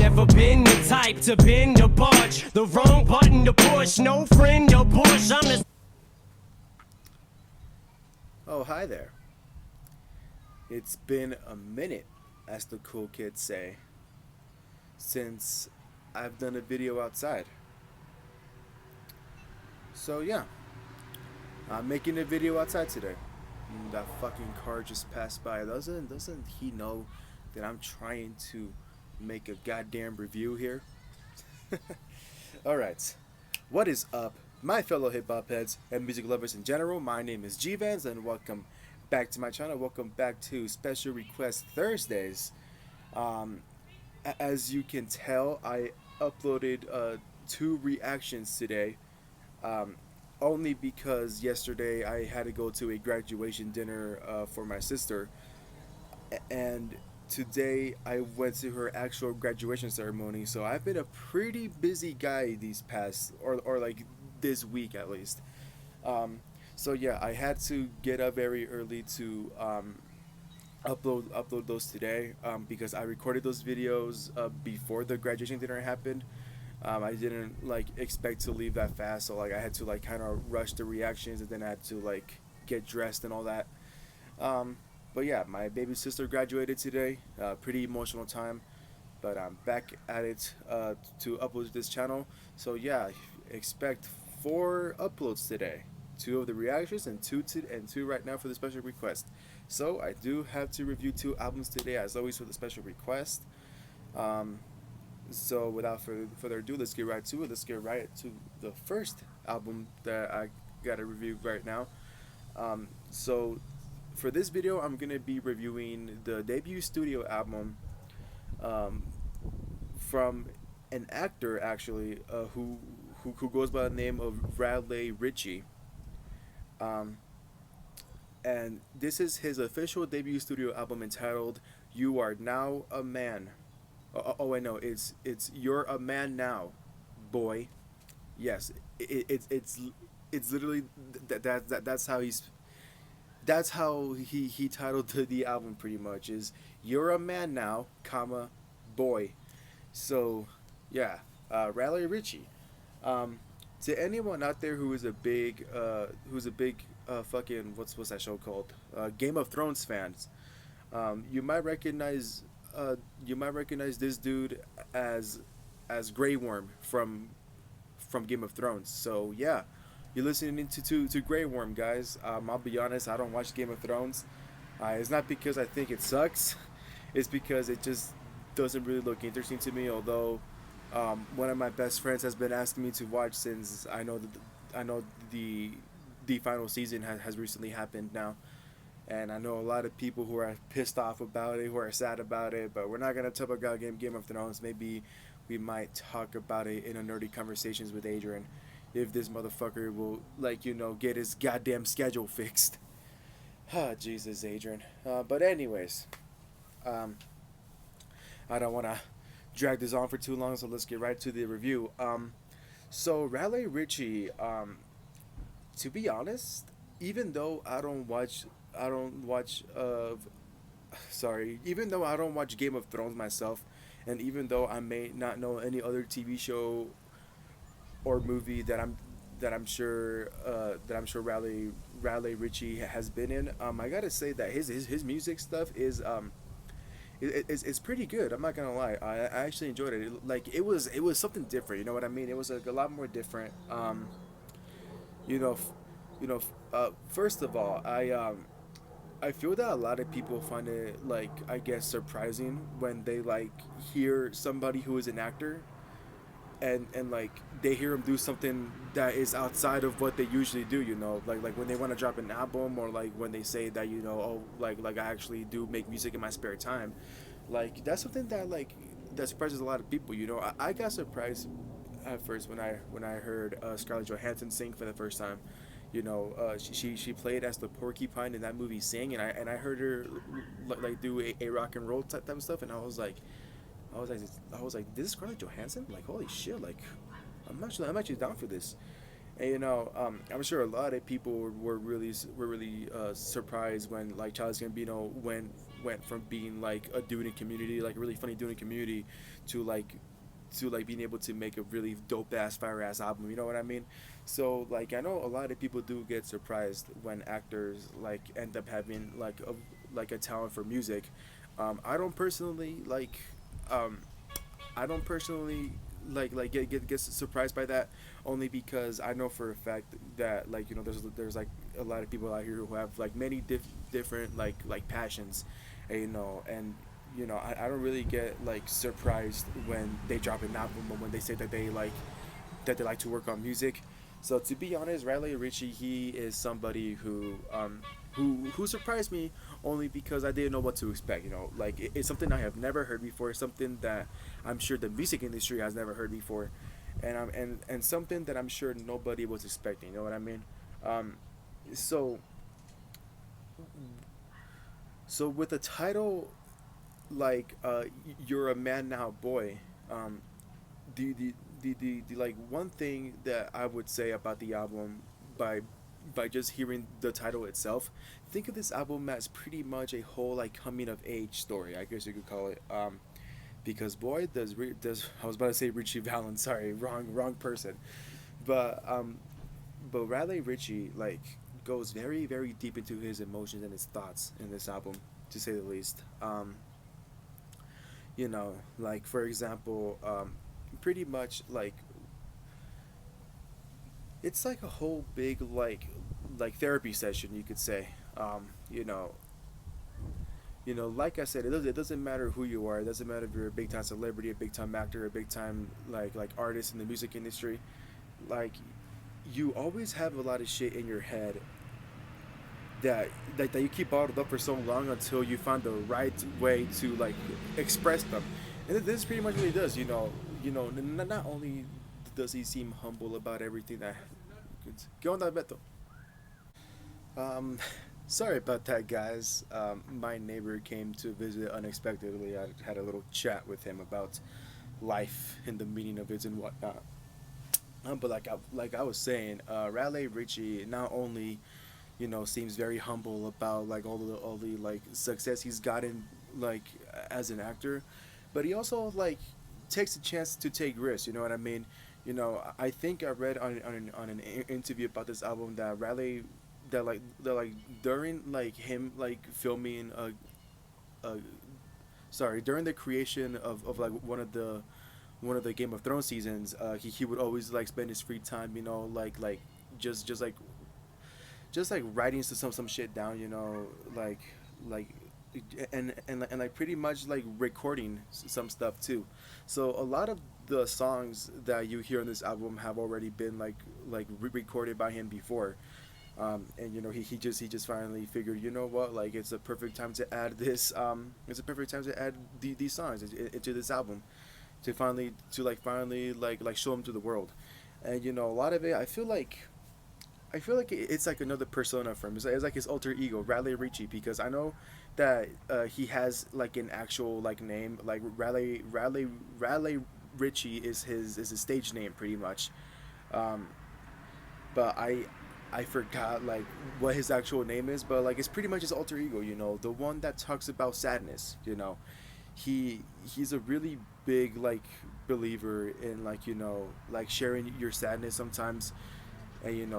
never been the type to bend or budge. The wrong button to push, no friend to push. I'm the... Oh, hi there. It's been a minute, as the cool kids say, since I've done a video outside. So yeah, I'm making a video outside today. That fucking car just passed by. Doesn't he know that I'm trying to make a goddamn review here? Alright, what is up, my fellow hip-hop heads and music lovers in general? My name is G-Vans and welcome back to my channel. Welcome back to Special Request Thursdays. As you can tell, I uploaded 2 reactions today. Only because yesterday I had to go to a graduation dinner for my sister, and today I went to her actual graduation ceremony. So I've been a pretty busy guy these past, or like this week at least. So yeah, I had to get up very early to upload those today, because I recorded those videos before the graduation dinner happened. I didn't like expect to leave that fast, so like I had to like kind of rush the reactions, and then I had to like get dressed and all that. But yeah, my baby sister graduated today. Pretty emotional time, but I'm back at it to upload to this channel. So yeah, expect 4 uploads today. 2 of the reactions and two right now for the special request. So I do have to review 2 albums today, as always, for the special request. So without further ado, let's get right to it. Let's get right to the first album that I gotta review right now. So for this video, I'm gonna be reviewing the debut studio album from an actor actually, who goes by the name of Raleigh Ritchie. And this is his official debut studio album entitled "You Are Now a Man." Oh wait, no, it's "You're a Man Now, Boy." Yes, it's literally that's how he titled the album, pretty much, is "You're a Man Now, comma, boy." So yeah, Raleigh Ritchie. To anyone out there who is a big fucking what's that show called, Game of Thrones fans, you might recognize this dude as Greyworm from Game of Thrones. So yeah, you're listening to Greyworm, guys. I'll be honest, I don't watch Game of Thrones. It's not because I think it sucks. It's because it just doesn't really look interesting to me. Although one of my best friends has been asking me to watch, since I know the final season has recently happened now. And I know a lot of people who are pissed off about it, who are sad about it, but we're not going to talk about Game of Thrones. Maybe we might talk about it in a nerdy conversations with Adrian, if this motherfucker will, like, get his goddamn schedule fixed. Ah, Jesus, Adrian. But anyways, I don't want to drag this on for too long, so let's get right to the review. So Raleigh Ritchie, to be honest, even though I don't watch even though I don't watch Game of Thrones myself, and even though I may not know any other TV show or movie that I'm sure Raleigh Ritchie has been in, I gotta say that his music stuff is it's pretty good. I'm not gonna lie. I actually enjoyed it. Like, it was something different. You know what I mean? It was like a lot more different. First of all, I feel that a lot of people find it, like, I guess, surprising when they like hear somebody who is an actor, and like they hear him do something that is outside of what they usually do. Like when they want to drop an album, or like when they say that, oh, like I actually do make music in my spare time. Like, that's something that surprises a lot of people. I got surprised at first when I heard Scarlett Johansson sing for the first time. She played as the porcupine in that movie Sing, and I heard her like do a rock and roll type of stuff, and I was like, this is Scarlett Johansson? Like, holy shit! Like, I'm actually down for this. And I'm sure a lot of people were really surprised when, like, Childish Gambino went from being like a dude in community, like a really funny dude in community, to like being able to make a really dope ass fire ass album. You know what I mean? So like I know a lot of people do get surprised when actors like end up having like a talent for music. I don't personally like. Um, I don't personally get surprised by that, only because I know for a fact that like there's like a lot of people out here who have like many different passions, and I don't really get like surprised when they drop an album or when they say that they like to work on music. So to be honest, Ritchie, he is somebody who surprised me, only because I didn't know what to expect. Like it's something I have never heard before, something that I'm sure the music industry has never heard before, and something that I'm sure nobody was expecting. You know what I mean? Um, so so with a title like "You're a Man Now, Boy," um, the like one thing that I would say about the album by just hearing the title itself, think of this album as pretty much a whole like coming of age story, I guess you could call it. Because boy, does I was about to say Richie Valens, sorry, wrong person, but Raleigh Ritchie like goes very very deep into his emotions and his thoughts in this album, to say the least. Like for example, pretty much like it's like a whole big therapy session, you could say. um you know like I said, it doesn't matter who you are. It doesn't matter if you're a big time celebrity, a big time actor, a big time artist in the music industry. Like you always have a lot of shit in your head that you keep bottled up for so long until you find the right way to like express them. And this is pretty much what he does. Not only does he seem humble about everything that ¿Qué onda, Beto? Um, Sorry about that, guys. My neighbor came to visit unexpectedly. I had a little chat with him about life and the meaning of it and whatnot. But like I was saying, Raleigh Ritchie not only seems very humble about like all the like success he's gotten like as an actor, but he also like takes a chance to take risks. You know what I mean? I think I read on an interview about this album that Raleigh that like during like him like filming a sorry, during the creation of like one of the Game of Thrones seasons, he would always like spend his free time, just like writing some shit down, like and like pretty much like recording some stuff too. So a lot of the songs that you hear on this album have already been recorded by him before. And he just finally figured, you know what, like it's a perfect time to add it's a perfect time to add these songs into this album, to finally show them to the world. And a lot of it, I feel like it's like another persona for him. It's like his alter ego, Raleigh Ritchie, because I know that he has like an actual like name, like Raleigh Ritchie is his stage name pretty much. Um, but I forgot like what his actual name is, but like it's pretty much his alter ego, the one that talks about sadness. He's a really big like believer in like sharing your sadness sometimes, and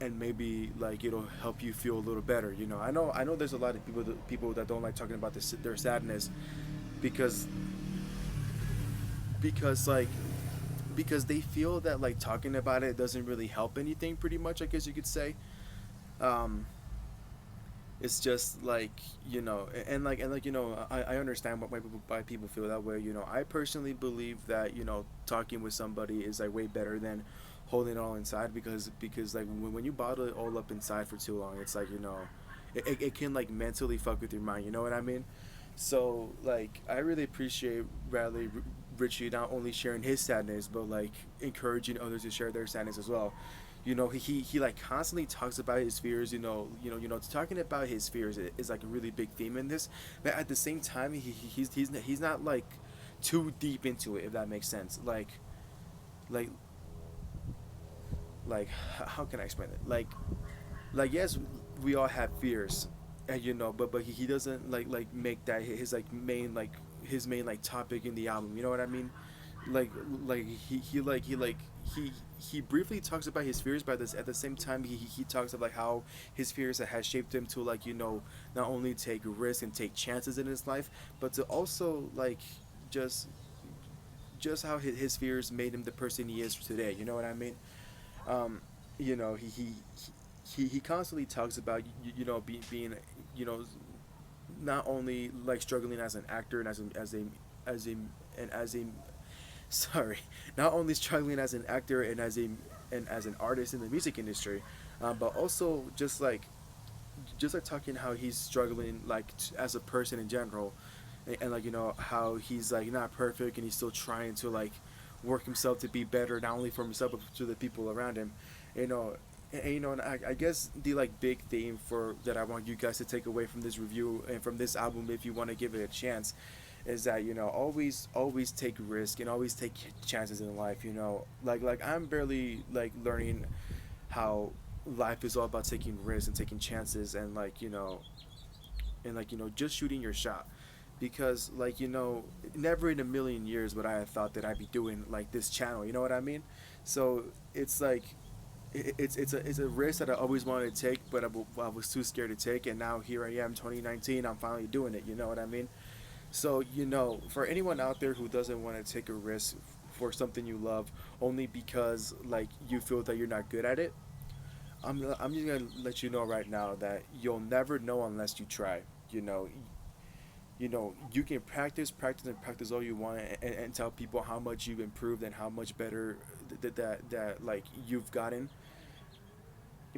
and maybe like it'll help you feel a little better. I know there's a lot of people that don't like talking about their sadness, because because like because they feel that like talking about it doesn't really help anything, pretty much, I guess you could say. um it's just like I understand why people feel that way. I personally believe that talking with somebody is like way better than holding it all inside, because like when you bottle it all up inside for too long, it's like it can like mentally fuck with your mind, you know what I mean? So like I really appreciate Ritchie not only sharing his sadness, but like encouraging others to share their sadness as well. He like constantly talks about his fears. Talking about his fears is like a really big theme in this, but at the same time, he's not like too deep into it, if that makes sense. Like like how can I explain it? Like yes, we all have fears, and but he doesn't like make that his like main like his main like topic in the album. You know what I mean? like like he he briefly talks about his fears, but at the same time he talks of like how his fears has shaped him to like not only take risks and take chances in his life, but to also like just how his fears made him the person he is today. You know what I mean? um he constantly talks about being you know not only like struggling as an actor and as a and as a sorry, not only struggling as an actor and as an artist in the music industry, but also just like talking how he's struggling like as a person in general, and like how he's like not perfect and he's still trying to like work himself to be better, not only for himself but to the people around him. you know and I guess the like big theme for that I want you guys to take away from this review and from this album, if you want to give it a chance, is that always take risk and always take chances in life. Like I'm barely like learning how life is all about taking risks and taking chances, and just shooting your shot, because never in a million years would I have thought that I'd be doing like this channel. You know what I mean? So it's like it's a risk that I always wanted to take, but I was too scared to take, and now here I am, 2019, I'm finally doing it. You know what I mean? So for anyone out there who doesn't want to take a risk for something you love only because like you feel that you're not good at it, I'm just gonna let you know right now that you'll never know unless you try. You can practice all you want, and tell people how much you've improved and how much better that like you've gotten.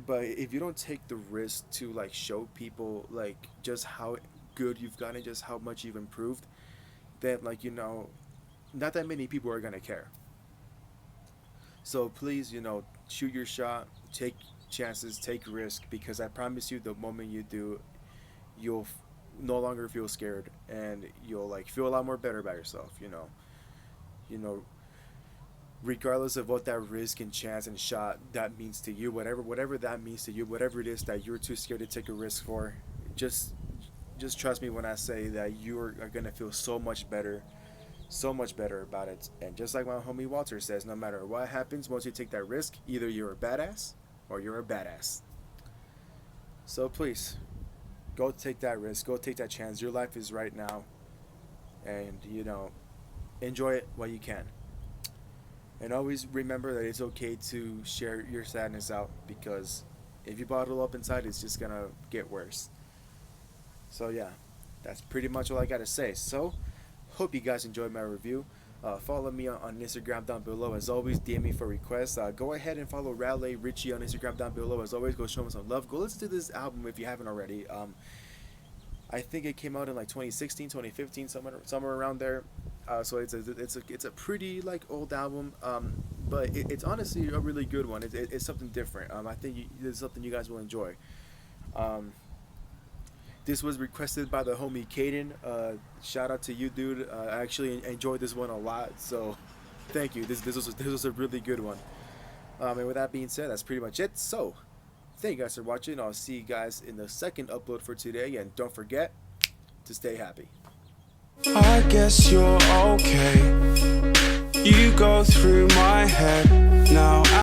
But if you don't take the risk to like show people like just how good you've gotten, just how much you've improved, then not that many people are gonna care. So please, shoot your shot, take chances, take risk, because I promise you, the moment you do, you'll no longer feel scared, and you'll like feel a lot more better about yourself. You know, regardless of what that risk and chance and shot that means to you, whatever that means to you, whatever it is that you're too scared to take a risk for, just trust me when I say that you are gonna feel so much better about it. And just like my homie Walter says, no matter what happens, once you take that risk, either you're a badass or you're a badass. So please, go take that risk, go take that chance. Your life is right now, and enjoy it while you can. And always remember that it's okay to share your sadness out, because if you bottle up inside, it's just gonna get worse. So yeah, that's pretty much all I gotta say. So hope you guys enjoyed my review. Follow me on Instagram down below. As always, DM me for requests. Go ahead and follow Raleigh, Ritchie on Instagram down below. As always, go show them some love. Go listen to this album if you haven't already. I think it came out in like 2016, 2015, somewhere around there. So it's a pretty like old album. But it's honestly a really good one. It's something different. I think it's something you guys will enjoy. This was requested by the homie Caden. Shout out to you, dude. I actually enjoyed this one a lot, so thank you. This was a really good one. And with that being said, that's pretty much it. So thank you guys for watching. I'll see you guys in the second upload for today, and don't forget to stay happy. I guess you're okay. You go through my head now.